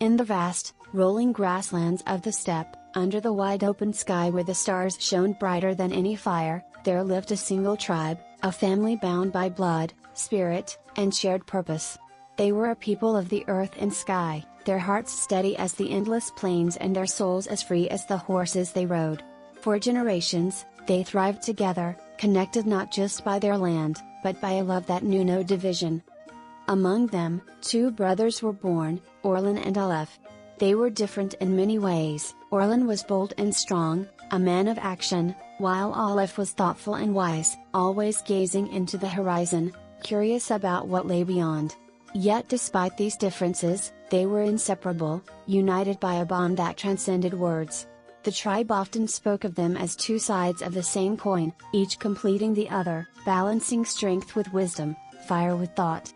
In the vast, rolling grasslands of the steppe, under the wide open sky where the stars shone brighter than any fire, there lived a single tribe, a family bound by blood, spirit, and shared purpose. They were a people of the earth and sky, their hearts steady as the endless plains and their souls as free as the horses they rode. For generations, they thrived together, connected not just by their land, but by a love that knew no division. Among them, two brothers were born, Orlan and Aleph. They were different in many ways. Orlan was bold and strong, a man of action, while Aleph was thoughtful and wise, always gazing into the horizon, curious about what lay beyond. Yet despite these differences, they were inseparable, united by a bond that transcended words. The tribe often spoke of them as two sides of the same coin, each completing the other, balancing strength with wisdom, fire with thought.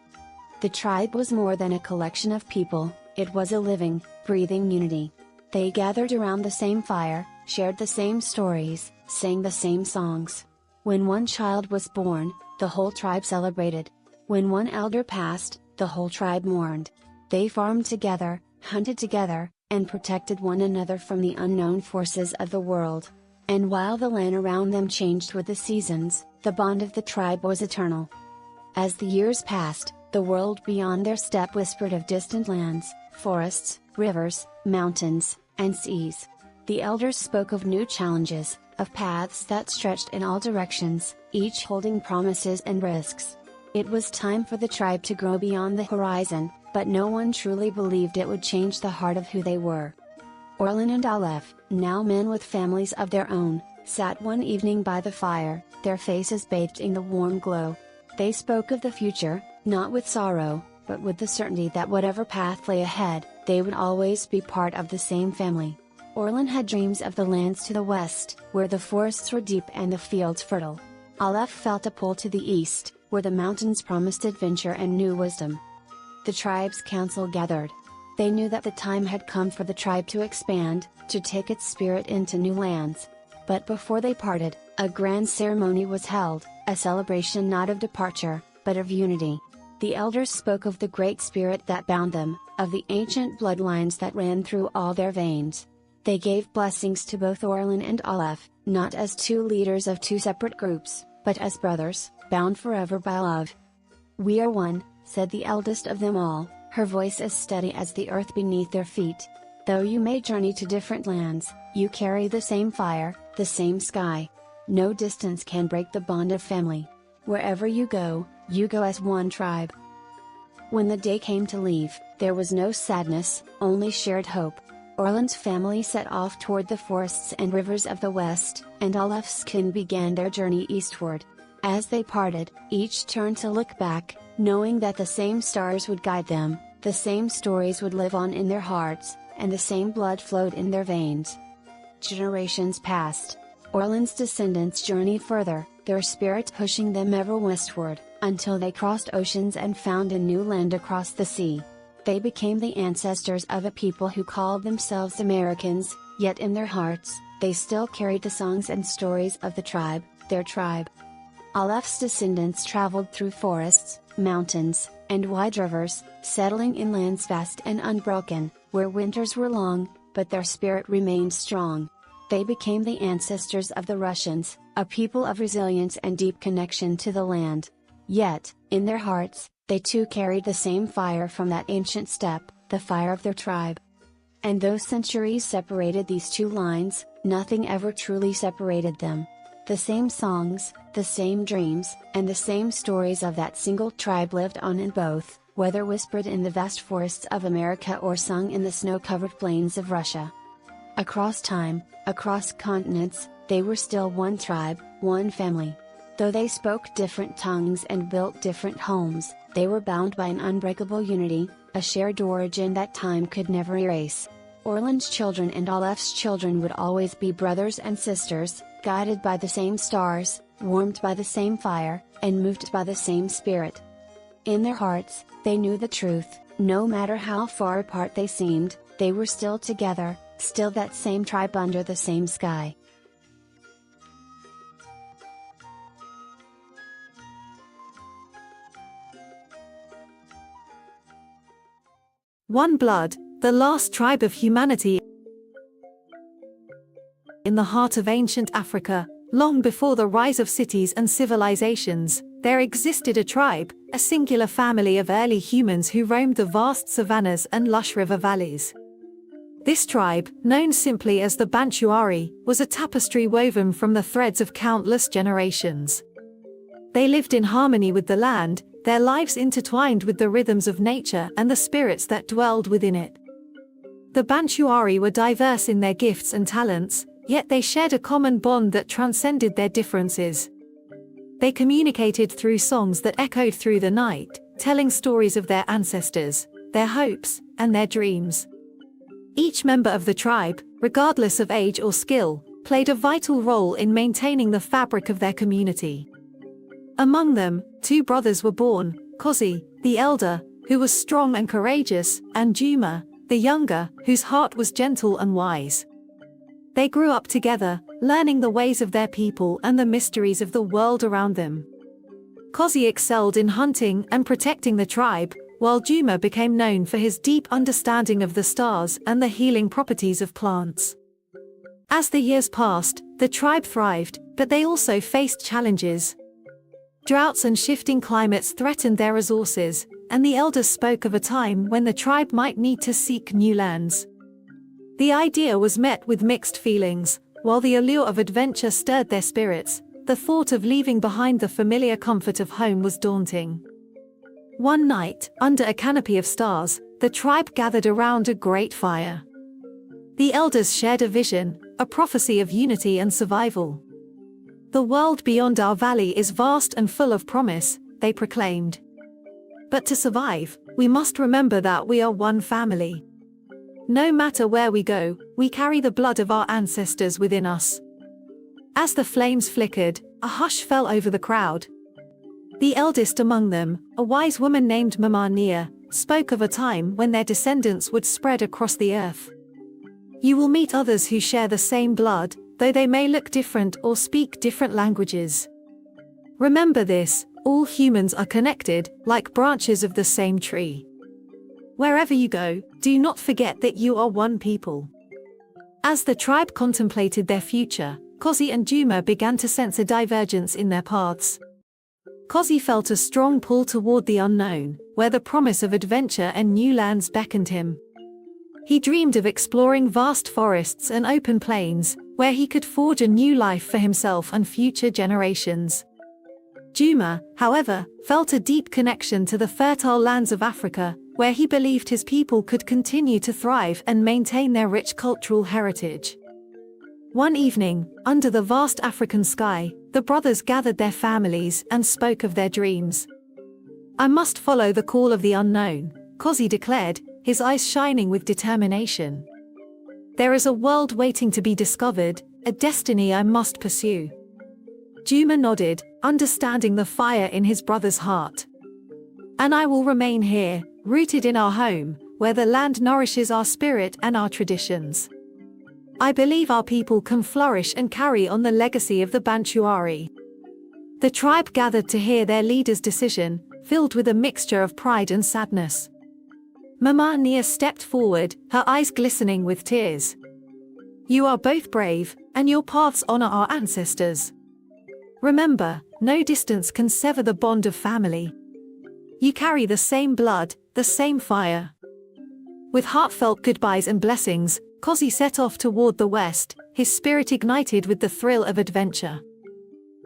The tribe was more than a collection of people, it was a living, breathing unity. They gathered around the same fire, shared the same stories, sang the same songs. When one child was born, the whole tribe celebrated. When one elder passed, the whole tribe mourned. They farmed together, hunted together, and protected one another from the unknown forces of the world. And while the land around them changed with the seasons, the bond of the tribe was eternal. As the years passed, the world beyond their steppe whispered of distant lands, forests, rivers, mountains, and seas. The elders spoke of new challenges, of paths that stretched in all directions, each holding promises and risks. It was time for the tribe to grow beyond the horizon, but no one truly believed it would change the heart of who they were. Orlan and Aleph, now men with families of their own, sat one evening by the fire, their faces bathed in the warm glow. They spoke of the future, not with sorrow, but with the certainty that whatever path lay ahead, they would always be part of the same family. Orlan had dreams of the lands to the west, where the forests were deep and the fields fertile. Aleph felt a pull to the east, where the mountains promised adventure and new wisdom. The tribe's council gathered. They knew that the time had come for the tribe to expand, to take its spirit into new lands. But before they parted, a grand ceremony was held, a celebration not of departure, but of unity. The elders spoke of the great spirit that bound them, of the ancient bloodlines that ran through all their veins. They gave blessings to both Orlan and Aleph, not as two leaders of two separate groups, but as brothers, bound forever by love. "We are one," said the eldest of them all, her voice as steady as the earth beneath their feet. "Though you may journey to different lands, you carry the same fire, the same sky. No distance can break the bond of family. Wherever you go as one tribe." When the day came to leave, there was no sadness, only shared hope. Orlan's family set off toward the forests and rivers of the west, and Aleph's kin began their journey eastward. As they parted, each turned to look back, knowing that the same stars would guide them, the same stories would live on in their hearts, and the same blood flowed in their veins. Generations passed. Orlan's descendants journeyed further, their spirit pushing them ever westward, until they crossed oceans and found a new land across the sea. They became the ancestors of a people who called themselves Americans, yet in their hearts, they still carried the songs and stories of the tribe, their tribe. Aleph's descendants traveled through forests, mountains, and wide rivers, settling in lands vast and unbroken, where winters were long, but their spirit remained strong. They became the ancestors of the Russians, a people of resilience and deep connection to the land. Yet, in their hearts, they too carried the same fire from that ancient steppe, the fire of their tribe. And though centuries separated these two lines, nothing ever truly separated them. The same songs, the same dreams, and the same stories of that single tribe lived on in both, whether whispered in the vast forests of America or sung in the snow-covered plains of Russia. Across time, across continents, they were still one tribe, one family. Though they spoke different tongues and built different homes, they were bound by an unbreakable unity, a shared origin that time could never erase. Orlan's children and Aleph's children would always be brothers and sisters, guided by the same stars, warmed by the same fire, and moved by the same spirit. In their hearts, they knew the truth, no matter how far apart they seemed, they were still together, still that same tribe under the same sky. One blood, the last tribe of humanity in the heart of ancient Africa, long before the rise of cities and civilizations, there existed a tribe, a singular family of early humans who roamed the vast savannas and lush river valleys. This tribe, known simply as the Bantuari, was a tapestry woven from the threads of countless generations. They lived in harmony with the land, their lives intertwined with the rhythms of nature and the spirits that dwelled within it. The Bantuari were diverse in their gifts and talents, yet they shared a common bond that transcended their differences. They communicated through songs that echoed through the night, telling stories of their ancestors, their hopes, and their dreams. Each member of the tribe, regardless of age or skill, played a vital role in maintaining the fabric of their community. Among them, 2 brothers were born, Kosi, the elder, who was strong and courageous, and Juma, the younger, whose heart was gentle and wise. They grew up together, learning the ways of their people and the mysteries of the world around them. Kosi excelled in hunting and protecting the tribe, while Juma became known for his deep understanding of the stars and the healing properties of plants. As the years passed, the tribe thrived, but they also faced challenges. Droughts and shifting climates threatened their resources, and the elders spoke of a time when the tribe might need to seek new lands. The idea was met with mixed feelings. While the allure of adventure stirred their spirits, the thought of leaving behind the familiar comfort of home was daunting. One night, under a canopy of stars, the tribe gathered around a great fire. The elders shared a vision, a prophecy of unity and survival. "The world beyond our valley is vast and full of promise," they proclaimed. "But to survive, we must remember that we are one family. No matter where we go, we carry the blood of our ancestors within us." As the flames flickered, a hush fell over the crowd. The eldest among them, a wise woman named Mama Nia, spoke of a time when their descendants would spread across the earth. "You will meet others who share the same blood, though they may look different or speak different languages. Remember this, all humans are connected, like branches of the same tree. Wherever you go, do not forget that you are one people." As the tribe contemplated their future, Kosi and Juma began to sense a divergence in their paths. Kosi felt a strong pull toward the unknown, where the promise of adventure and new lands beckoned him. He dreamed of exploring vast forests and open plains, where he could forge a new life for himself and future generations. Juma, however, felt a deep connection to the fertile lands of Africa, where he believed his people could continue to thrive and maintain their rich cultural heritage. One evening, under the vast African sky, the brothers gathered their families and spoke of their dreams. "I must follow the call of the unknown," Kosi declared, his eyes shining with determination. "There is a world waiting to be discovered, a destiny I must pursue." Juma nodded, understanding the fire in his brother's heart. "And I will remain here, rooted in our home, where the land nourishes our spirit and our traditions. I believe our people can flourish and carry on the legacy of the Bantuari." The tribe gathered to hear their leader's decision, filled with a mixture of pride and sadness. Mama Nia stepped forward, her eyes glistening with tears. "You are both brave, and your paths honor our ancestors. Remember, no distance can sever the bond of family. You carry the same blood, the same fire." With heartfelt goodbyes and blessings, Kosi set off toward the west, his spirit ignited with the thrill of adventure.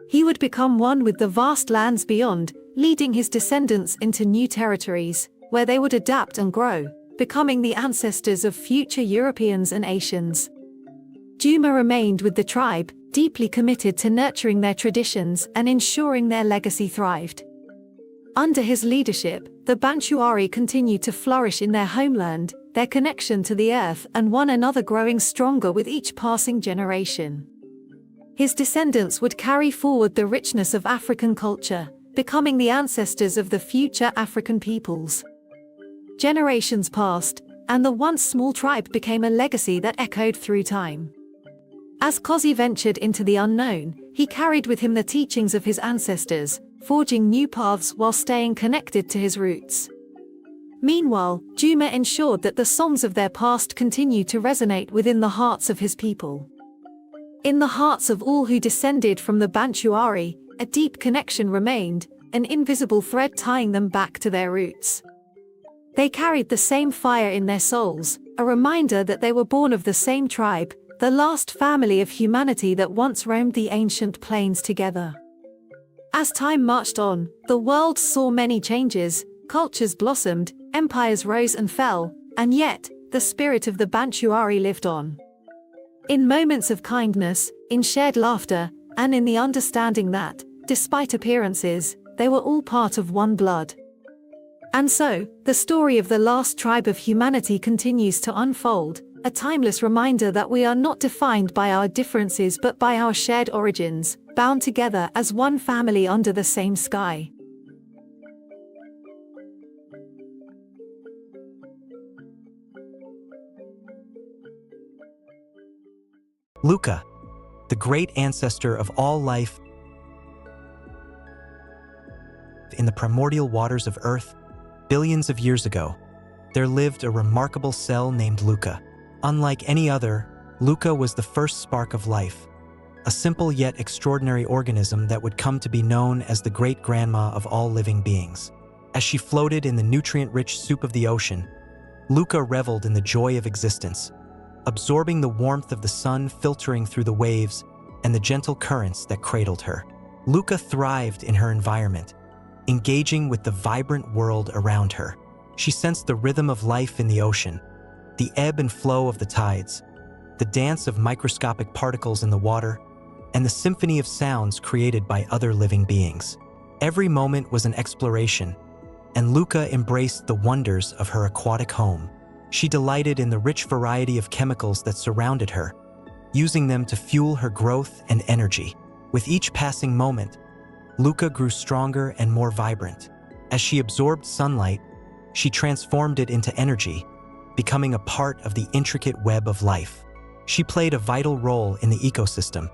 He would become one with the vast lands beyond, leading his descendants into new territories, where they would adapt and grow, becoming the ancestors of future Europeans and Asians. Juma remained with the tribe, deeply committed to nurturing their traditions and ensuring their legacy thrived. Under his leadership, the Bantuari continued to flourish in their homeland, their connection to the earth and one another growing stronger with each passing generation. His descendants would carry forward the richness of African culture, becoming the ancestors of the future African peoples. Generations passed, and the once small tribe became a legacy that echoed through time. As Kosi ventured into the unknown, he carried with him the teachings of his ancestors, forging new paths while staying connected to his roots. Meanwhile, Juma ensured that the songs of their past continue to resonate within the hearts of his people. In the hearts of all who descended from the Bantuari, a deep connection remained, an invisible thread tying them back to their roots. They carried the same fire in their souls, a reminder that they were born of the same tribe, the last family of humanity that once roamed the ancient plains together. As time marched on, the world saw many changes, cultures blossomed, empires rose and fell, and yet, the spirit of the Bantuari lived on. In moments of kindness, in shared laughter, and in the understanding that, despite appearances, they were all part of one blood. And so, the story of the last tribe of humanity continues to unfold, a timeless reminder that we are not defined by our differences but by our shared origins, bound together as one family under the same sky. Luca, the great ancestor of all life in the primordial waters of Earth, billions of years ago, there lived a remarkable cell named Luca. Unlike any other, Luca was the first spark of life, a simple yet extraordinary organism that would come to be known as the great-grandma of all living beings. As she floated in the nutrient-rich soup of the ocean, Luca reveled in the joy of existence, absorbing the warmth of the sun filtering through the waves and the gentle currents that cradled her. Luca thrived in her environment, engaging with the vibrant world around her. She sensed the rhythm of life in the ocean, the ebb and flow of the tides, the dance of microscopic particles in the water, and the symphony of sounds created by other living beings. Every moment was an exploration, and Luca embraced the wonders of her aquatic home. She delighted in the rich variety of chemicals that surrounded her, using them to fuel her growth and energy. With each passing moment, Luca grew stronger and more vibrant. As she absorbed sunlight, she transformed it into energy, becoming a part of the intricate web of life. She played a vital role in the ecosystem,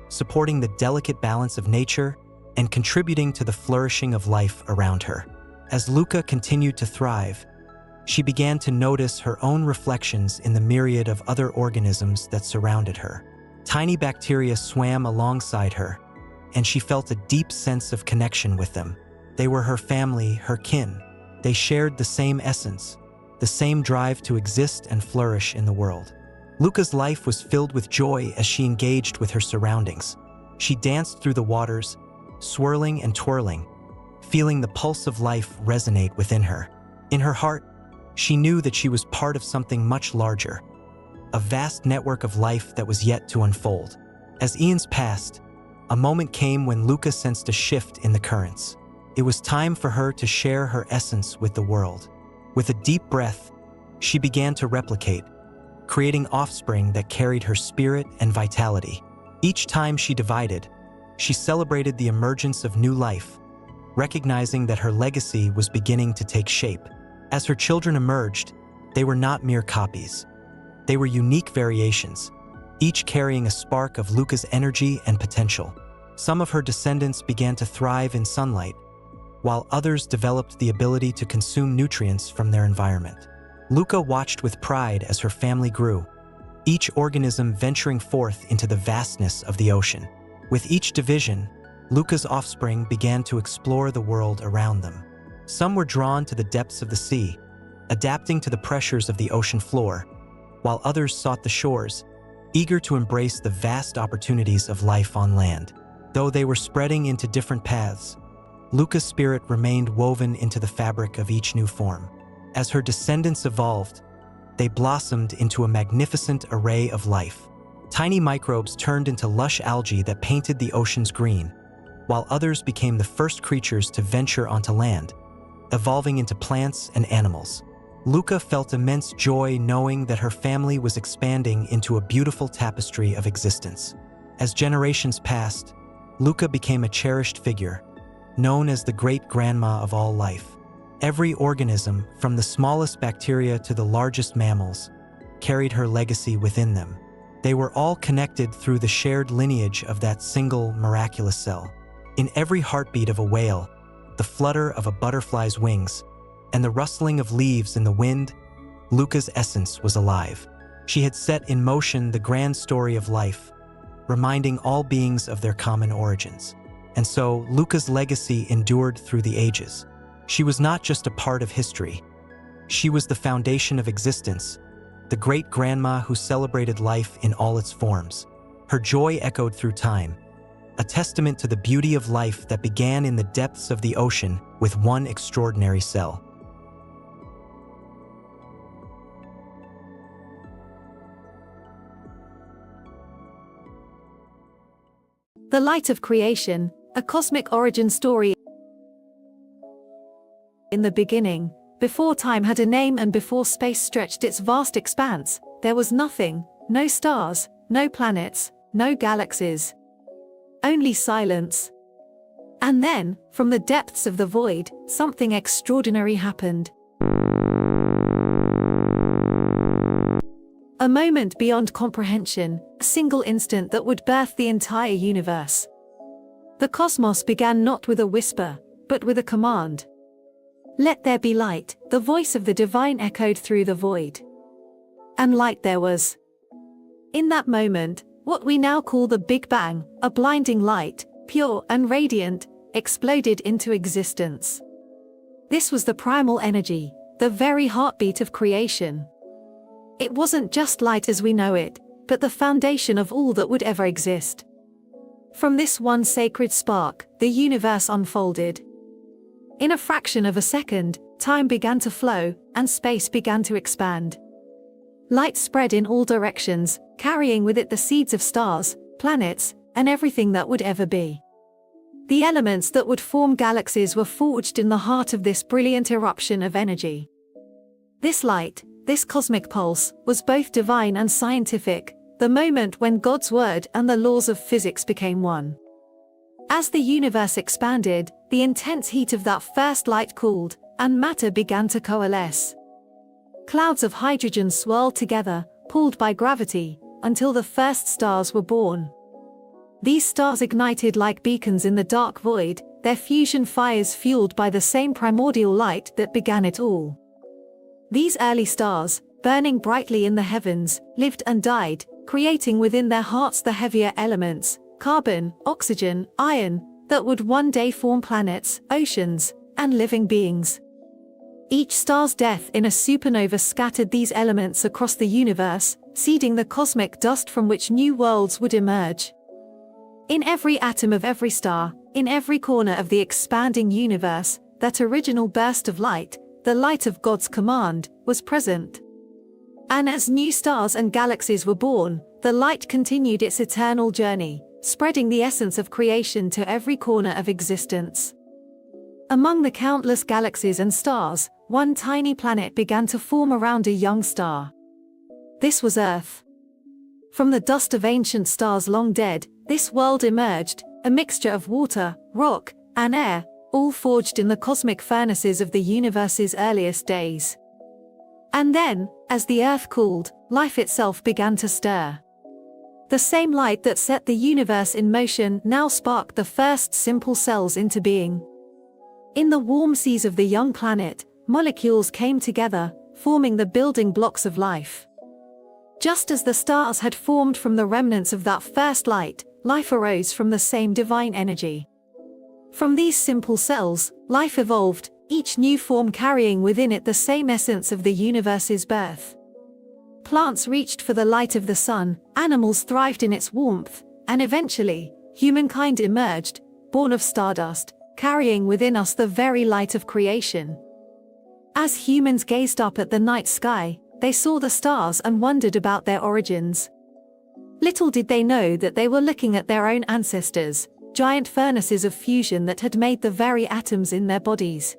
supporting the delicate balance of nature and contributing to the flourishing of life around her. As Luca continued to thrive, she began to notice her own reflections in the myriad of other organisms that surrounded her. Tiny bacteria swam alongside her, and she felt a deep sense of connection with them. They were her family, her kin. They shared the same essence, the same drive to exist and flourish in the world. Luca's life was filled with joy as she engaged with her surroundings. She danced through the waters, swirling and twirling, feeling the pulse of life resonate within her. In her heart, she knew that she was part of something much larger, a vast network of life that was yet to unfold. As eons passed, a moment came when Luca sensed a shift in the currents. It was time for her to share her essence with the world. With a deep breath, she began to replicate, creating offspring that carried her spirit and vitality. Each time she divided, she celebrated the emergence of new life, recognizing that her legacy was beginning to take shape. As her children emerged, they were not mere copies. They were unique variations, each carrying a spark of Luca's energy and potential. Some of her descendants began to thrive in sunlight, while others developed the ability to consume nutrients from their environment. Luca watched with pride as her family grew, each organism venturing forth into the vastness of the ocean. With each division, Luca's offspring began to explore the world around them. Some were drawn to the depths of the sea, adapting to the pressures of the ocean floor, while others sought the shores, eager to embrace the vast opportunities of life on land. Though they were spreading into different paths, Luca's spirit remained woven into the fabric of each new form. As her descendants evolved, they blossomed into a magnificent array of life. Tiny microbes turned into lush algae that painted the oceans green, while others became the first creatures to venture onto land, evolving into plants and animals. Luca felt immense joy knowing that her family was expanding into a beautiful tapestry of existence. As generations passed, Luca became a cherished figure, known as the great-grandma of all life. Every organism, from the smallest bacteria to the largest mammals, carried her legacy within them. They were all connected through the shared lineage of that single miraculous cell. In every heartbeat of a whale, the flutter of a butterfly's wings, and the rustling of leaves in the wind, Luca's essence was alive. She had set in motion the grand story of life, reminding all beings of their common origins. And so, Luca's legacy endured through the ages. She was not just a part of history. She was the foundation of existence, the great-grandma who celebrated life in all its forms. Her joy echoed through time, a testament to the beauty of life that began in the depths of the ocean with one extraordinary cell. The light of creation, a cosmic origin story. In the beginning, before time had a name and before space stretched its vast expanse, there was nothing, no stars, no planets, no galaxies. Only silence. And then, from the depths of the void, something extraordinary happened. A moment beyond comprehension, a single instant that would birth the entire universe. The cosmos began not with a whisper, but with a command. Let there be light, the voice of the divine echoed through the void. And light there was. In that moment, what we now call the Big Bang, a blinding light, pure and radiant, exploded into existence. This was the primal energy, the very heartbeat of creation. It wasn't just light as we know it, but the foundation of all that would ever exist. From this one sacred spark, the universe unfolded. In a fraction of a second, time began to flow, and space began to expand. Light spread in all directions, carrying with it the seeds of stars, planets, and everything that would ever be. The elements that would form galaxies were forged in the heart of this brilliant eruption of energy. This light, this cosmic pulse, was both divine and scientific, the moment when God's word and the laws of physics became one. As the universe expanded, the intense heat of that first light cooled, and matter began to coalesce. Clouds of hydrogen swirled together, pulled by gravity, until the first stars were born. These stars ignited like beacons in the dark void, their fusion fires fueled by the same primordial light that began it all. These early stars, burning brightly in the heavens, lived and died, creating within their hearts the heavier elements, carbon, oxygen, iron, that would one day form planets, oceans, and living beings. Each star's death in a supernova scattered these elements across the universe, seeding the cosmic dust from which new worlds would emerge. In every atom of every star, in every corner of the expanding universe, that original burst of light, the light of God's command, was present. And as new stars and galaxies were born, the light continued its eternal journey, spreading the essence of creation to every corner of existence. Among the countless galaxies and stars, one tiny planet began to form around a young star. This was Earth. From the dust of ancient stars long dead, this world emerged, a mixture of water, rock, and air, all forged in the cosmic furnaces of the universe's earliest days. And then, as the Earth cooled, life itself began to stir. The same light that set the universe in motion now sparked the first simple cells into being. In the warm seas of the young planet, molecules came together, forming the building blocks of life. Just as the stars had formed from the remnants of that first light, life arose from the same divine energy. From these simple cells, life evolved, each new form carrying within it the same essence of the universe's birth. Plants reached for the light of the sun, animals thrived in its warmth, and eventually, humankind emerged, born of stardust, carrying within us the very light of creation. As humans gazed up at the night sky, they saw the stars and wondered about their origins. Little did they know that they were looking at their own ancestors, giant furnaces of fusion that had made the very atoms in their bodies.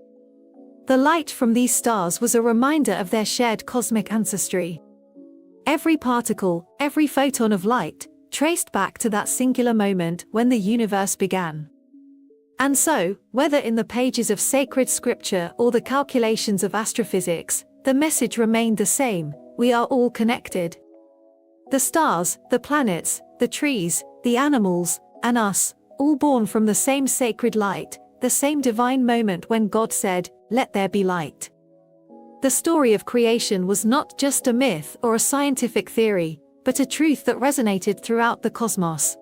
The light from these stars was a reminder of their shared cosmic ancestry. Every particle, every photon of light, traced back to that singular moment when the universe began. And so, whether in the pages of sacred scripture or the calculations of astrophysics, the message remained the same: we are all connected. The stars, the planets, the trees, the animals, and us, all born from the same sacred light, the same divine moment when God said, "Let there be light." The story of creation was not just a myth or a scientific theory, but a truth that resonated throughout the cosmos.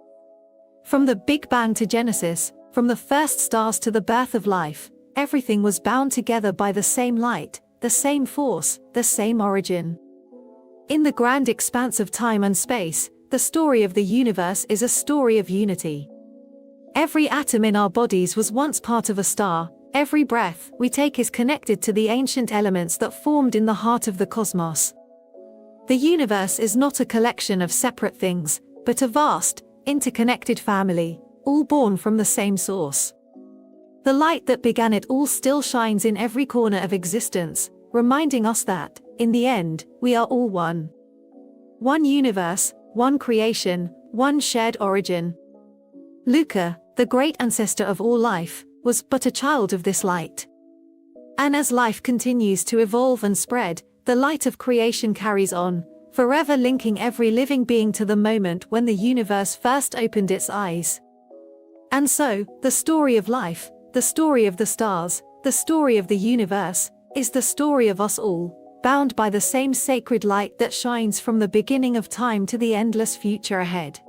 From the Big Bang to Genesis, from the first stars to the birth of life, everything was bound together by the same light, the same force, the same origin. In the grand expanse of time and space, the story of the universe is a story of unity. Every atom in our bodies was once part of a star. Every breath we take is connected to the ancient elements that formed in the heart of the cosmos. The universe is not a collection of separate things, but a vast, interconnected family, all born from the same source. The light that began it all still shines in every corner of existence, reminding us that, in the end, we are all one. One universe, one creation, one shared origin. Luca, the great ancestor of all life, was but a child of this light. And as life continues to evolve and spread, the light of creation carries on, forever linking every living being to the moment when the universe first opened its eyes. And so, the story of life, the story of the stars, the story of the universe, is the story of us all, bound by the same sacred light that shines from the beginning of time to the endless future ahead.